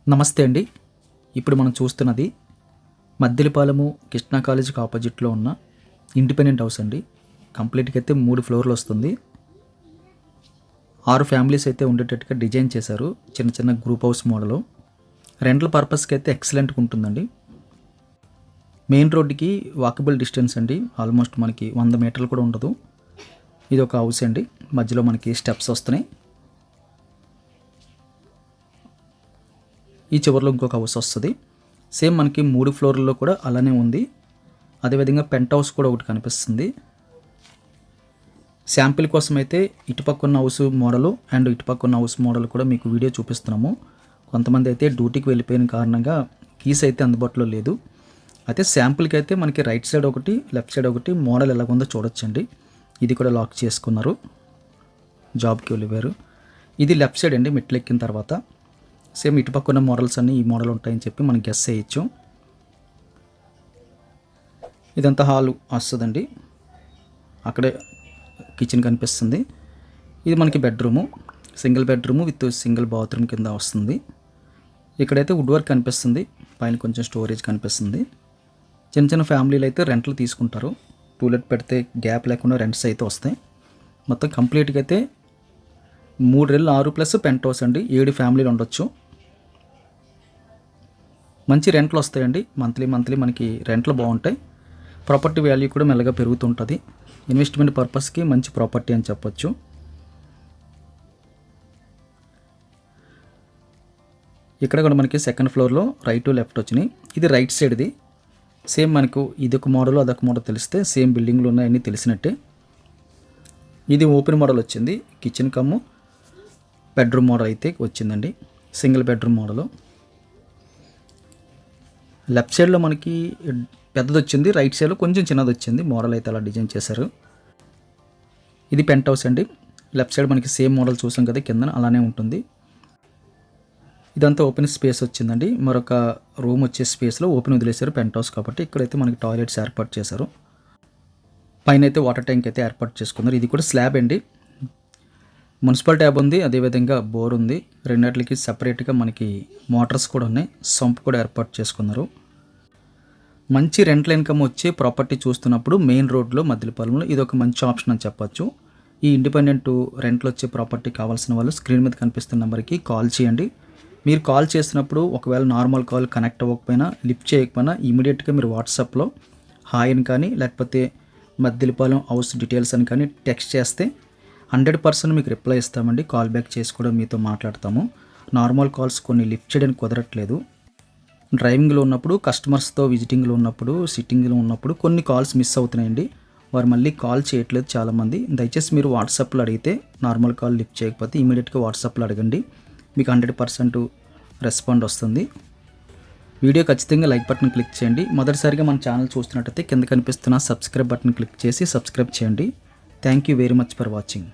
నమస్తే అండి. ఇప్పుడు మనం చూస్తున్నది మద్దిలపాలెము కృష్ణా కాలేజీకి ఆపోజిట్లో ఉన్న ఇండిపెండెంట్ హౌస్ అండి. కంప్లీట్‌గా అయితే 3 ఫ్లోర్‌లు వస్తుంది. 6 ఫ్యామిలీస్ అయితే ఉండేటట్టుగా డిజైన్ చేశారు. చిన్న చిన్న గ్రూప్ హౌస్ మోడలు. రెంటల్ పర్పస్‌కి అయితే ఎక్సలెంట్‌గా ఉంటుందండి. మెయిన్ రోడ్డుకి వాకబుల్ డిస్టెన్స్ అండి. ఆల్మోస్ట్ మనకి 100 మీటర్లు కూడా ఉండదు. ఇది ఒక హౌస్ అండి. మధ్యలో మనకి స్టెప్స్ వస్తున్నాయి. ఈ చివరిలో ఇంకొక హౌస్ వస్తుంది. సేమ్ మనకి 3 ఫ్లోర్లలో కూడా అలానే ఉంది. అదేవిధంగా పెంట్ హౌస్ కూడా ఒకటి కనిపిస్తుంది. శాంపిల్ కోసం అయితే ఇటుపక్క ఉన్న హౌస్ మోడలు అండ్ ఇటుపక్క ఉన్న హౌస్ మోడల్ కూడా మీకు వీడియో చూపిస్తున్నాము. కొంతమంది అయితే డ్యూటీకి వెళ్ళిపోయిన కారణంగా కీస్ అయితే అందుబాటులో లేదు. అయితే శాంపిల్కి అయితే మనకి రైట్ సైడ్ ఒకటి, లెఫ్ట్ సైడ్ ఒకటి మోడల్ ఎలాగుందో చూడొచ్చండి. ఇది కూడా లాక్ చేసుకున్నారు. జాబ్కి వెళ్ళిపోయారు. ఇది లెఫ్ట్ సైడ్ అండి మెట్లు ఎక్కిన తర్వాత. సేమ్ ఇటుపక్క ఉన్న మోడల్స్ అన్నీ ఈ మోడల్ ఉంటాయని చెప్పి మనం గెస్ చేయొచ్చు. ఇదంతా హాల్ వస్తుందండి. అక్కడే కిచెన్ కనిపిస్తుంది. ఇది మనకి bedroom, single bedroom with single bathroom కింద వస్తుంది. ఇక్కడైతే వుడ్ వర్క్ కనిపిస్తుంది. పైన కొంచెం స్టోరేజ్ కనిపిస్తుంది. చిన్న చిన్న ఫ్యామిలీలు అయితే రెంట్లు తీసుకుంటారు. టూలెట్ పెడితే గ్యాప్ లేకుండా రెంట్స్ అయితే వస్తాయి. మొత్తం కంప్లీట్గా అయితే 3 ప్లస్ పెంట్ హౌస్ అండి. 7 ఫ్యామిలీలు ఉండొచ్చు. మంచి రెంట్లు వస్తాయండి. మంత్లీ మనకి రెంట్లు బాగుంటాయి. ప్రాపర్టీ వాల్యూ కూడా మెల్లగా పెరుగుతుంటుంది. ఇన్వెస్ట్మెంట్ పర్పస్కి మంచి ప్రాపర్టీ అని చెప్పొచ్చు. ఇక్కడ కూడా మనకి సెకండ్ ఫ్లోర్లో రైట్ లెఫ్ట్ వచ్చినాయి. ఇది రైట్ సైడ్ది. సేమ్ మనకు ఇదొక మోడల్ అదొక మోడల్ తెలిస్తే సేమ్ బిల్డింగ్లు ఉన్నాయని తెలిసినట్టే. ఇది ఓపెన్ మోడల్ వచ్చింది. కిచెన్ కమ్ము బెడ్రూమ్ మోడల్ అయితే వచ్చిందండి. Single bedroom model. లెఫ్ట్ సైడ్లో మనకి పెద్దది వచ్చింది. రైట్ సైడ్లో కొంచెం చిన్నది వచ్చింది. మోడల్ అయితే అలా డిజైన్ చేశారు. ఇది పెంట్ హౌస్ అండి. లెఫ్ట్ సైడ్ మనకి సేమ్ మోడల్ చూసాం కదా, కింద అలానే ఉంటుంది. ఇదంతా ఓపెన్ స్పేస్ వచ్చిందండి. మరొక రూమ్ వచ్చే స్పేస్లో ఓపెన్ వదిలేశారు పెంట్ హౌస్ కాబట్టి. ఇక్కడైతే మనకి టాయిలెట్స్ ఏర్పాటు చేశారు. పైన అయితే వాటర్ ట్యాంక్ అయితే ఏర్పాటు చేసుకున్నారు. ఇది కూడా స్లాబ్ అండి. మున్సిపల్ ట్యాబ్ ఉంది, అదేవిధంగా బోర్ ఉంది. రెండిట్లకి సపరేట్గా మనకి మోటార్స్ కూడా ఉన్నాయి. సంప్ కూడా ఏర్పాటు చేసుకున్నారు. మంచి రెంటల్ ఇన్కమ్ వచ్చే ప్రాపర్టీ చూస్తున్నప్పుడు మెయిన్ రోడ్లో మద్దిలపాలెంలో ఇది ఒక మంచి ఆప్షన్ అని చెప్పొచ్చు. ఈ ఇండిపెండెంట్ రెంట్లు వచ్చే ప్రాపర్టీ కావాల్సిన వాళ్ళు స్క్రీన్ మీద కనిపిస్తున్న నెంబర్కి కాల్ చేయండి. మీరు కాల్ చేసినప్పుడు ఒకవేళ నార్మల్ కాల్ కనెక్ట్ అవ్వకపోయినా, లిఫ్ట్ చేయకపోయినా ఇమీడియట్గా మీరు వాట్సాప్లో హాయ్ అని కానీ లేకపోతే మద్దిలపాలెం హౌస్ డీటెయిల్స్ అని కానీ టెక్స్ట్ చేస్తే 100% మీకు రిప్లై ఇస్తామండి. కాల్ బ్యాక్ చేసి కూడా మీతో మాట్లాడతాము. నార్మల్ కాల్స్ కొన్ని లిఫ్ట్ చేయడానికి కుదరట్లేదు. డ్రైవింగ్లో ఉన్నప్పుడు, కస్టమర్స్తో విజిటింగ్లో ఉన్నప్పుడు, సిట్టింగ్లో ఉన్నప్పుడు కొన్ని కాల్స్ మిస్ అవుతున్నాయండి. వారు మళ్ళీ కాల్ చేయట్లేదు చాలామంది. దయచేసి మీరు వాట్సాప్లో అడిగితే, నార్మల్ కాల్ లిఫ్ట్ చేయకపోతే ఇమీడియట్గా వాట్సాప్లో అడగండి. మీకు 100% రెస్పాండ్ వస్తుంది. వీడియో ఖచ్చితంగా లైక్ బటన్ క్లిక్ చేయండి. మొదటిసారిగా మన ఛానల్ చూస్తున్నట్టయితే కింద కనిపిస్తున్న సబ్స్క్రైబ్ బటన్ క్లిక్ చేసి సబ్స్క్రైబ్ చేయండి. Thank you very much for watching.